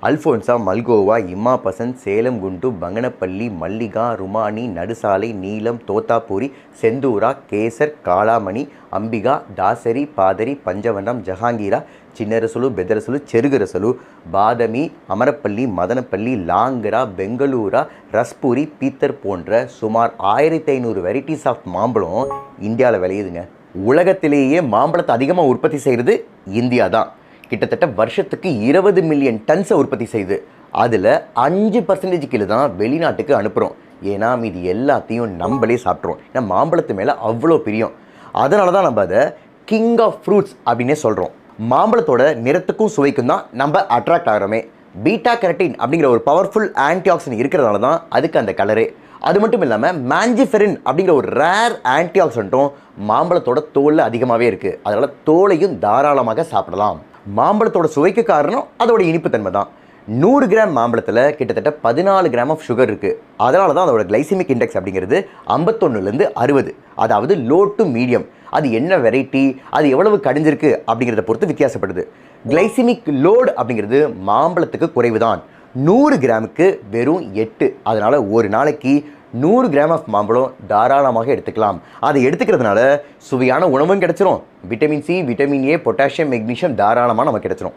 Alphonsa, Malgova, இம்மா பசந்த், சேலம் குண்டு, பங்கனப்பள்ளி, மல்லிகா, ருமானி, நடுசாலை, நீலம், தோத்தாபுரி, செந்தூரா, கேசர், காளாமணி, அம்பிகா, தாசரி, பாதரி, பஞ்சவனம், ஜஹாங்கீரா, சின்னரசலு, பெதரசலு, செருகரசலு, பாதமி, அமரப்பள்ளி, மதனப்பள்ளி, லாங்கரா, பெங்களூரா, ரஸ்பூரி, பீத்தர் போன்ற சுமார் 1500 வெரைட்டிஸ் ஆஃப் மாம்பழம் இந்தியாவில் விளையுதுங்க. உலகத்திலேயே மாம்பழத்தை அதிகமாக உற்பத்தி செய்கிறது இந்தியா தான். கிட்டத்தட்ட வருஷத்துக்கு 20 மில்லியன் டன்ஸை உற்பத்தி செய்யுது. அதில் 5% கீழே தான் வெளிநாட்டுக்கு அனுப்புகிறோம். ஏன்னா மீது எல்லாத்தையும் நம்மளே சாப்பிட்றோம். ஏன்னா மாம்பழத்து மேலே அவ்வளோ பிரியம். அதனால தான் நம்ம அதை கிங் ஆஃப் ஃப்ரூட்ஸ் அப்படின்னே சொல்கிறோம். மாம்பழத்தோட நிறத்துக்கும் சுவைக்கும் தான் நம்ம அட்ராக்ட் ஆகிறோமே. பீட்டா கெரட்டின் அப்படிங்கிற ஒரு பவர்ஃபுல் ஆன்டி ஆக்சிடென்ட் இருக்கிறதுனால தான் அதுக்கு அந்த கலரே. அது மட்டும் இல்லாமல் மேஞ்சிஃபெரின் அப்படிங்கிற ஒரு ரேர் ஆன்டி ஆக்சிடென்ட்டும் மாம்பழத்தோட தோலில் அதிகமாகவே இருக்குது. அதனால் தோலையும் தாராளமாக சாப்பிடலாம். மாம்பழத்தோட சுவைக்கு காரணம் அதோட இனிப்புத்தன்மை தான். 100 கிராம் மாம்பழத்தில் கிட்டத்தட்ட 14 கிராம் ஆஃப் சுகர் இருக்குது. அதனால தான் அதோட கிளைசிமிக் இண்டெக்ஸ் அப்படிங்கிறது 51லேருந்து 60, அதாவது லோ டு மீடியம். அது என்ன வெரைட்டி, அது எவ்வளவு கடிஞ்சிருக்கு அப்படிங்கிறத பொறுத்து வித்தியாசப்படுது. கிளைசிமிக் லோடு அப்படிங்கிறது மாம்பழத்துக்கு குறைவு தான். 100 கிராமுக்கு வெறும் 8. அதனால் ஒரு நாளைக்கு 100 கிராம் ஆஃப் மாம்பழம் தாராளமாக எடுத்துக்கலாம். அதை எடுத்துக்கிறதுனால சுவையான உணவும் கிடைச்சிரும். Vitamin C, vitamin A, potassium, magnesium தாராளமாக நமக்கு கிடைச்சிரும்.